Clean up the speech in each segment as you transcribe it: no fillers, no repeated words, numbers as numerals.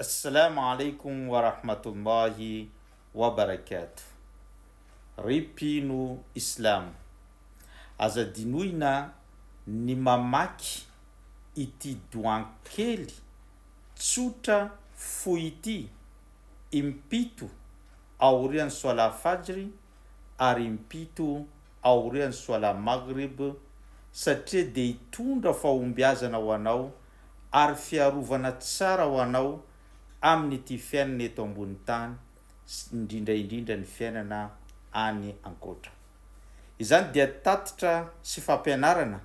Assalamu alaikum wa rahmatullahi wa barakatuh. Ripino Islam. Aza dinoina ny mamaky ity doan kely tsotra fohy ity impito aorian'ny soala fajry ary impito aorian'ny soala maghrib satria de hitondra fahombiazana ho anao ary fiarovana tsara ho anao amin'ity fiainana eto ambony tany indrindra ny fiainana any ankoatra. Izany dia tatitra sy fampianarana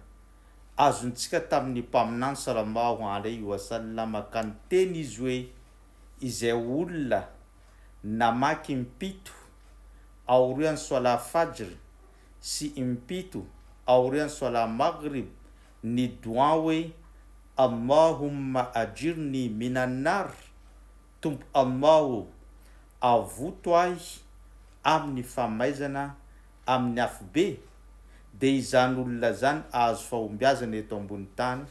azontsika tamin'ny mpaminany sallallahu alayhi wa sallam ka niteny izy hoe izay olona namaky impito aorian'ny soala fajry sy impito aorian'ny soala maghrib ny doan hoe Allahumma ajirni minan nar, tompo Allahu avoto ahy amin'ny famaizana amin'ny afobe, de izany olona zany azo fahombiazana eto ambony tany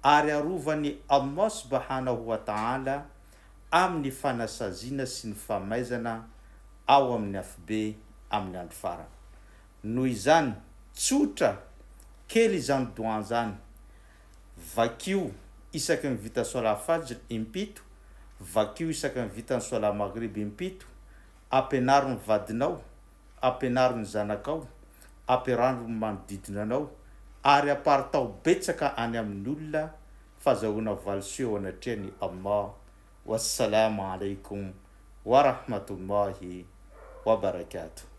ary arovany Allah subhanahu wa ta'ala amin'ny fanasazina sy ny famaizana ao amin'ny afobe amin'ny andro farany. Noho izany tsotra kely izany doan zany, vakio isaky ny vita soala fajry impito, vakio isaky ny vita ny soala maghrib impito, ampianaro ny vadinao, ampianaro ny zanakao, ampianaro ny manodidina anao ary aparitao betsaka any amin'ny olona fazahoana valisoa anatrehany Allah. Wassalamu alaikum wa rahmatullahi wa barakatuh.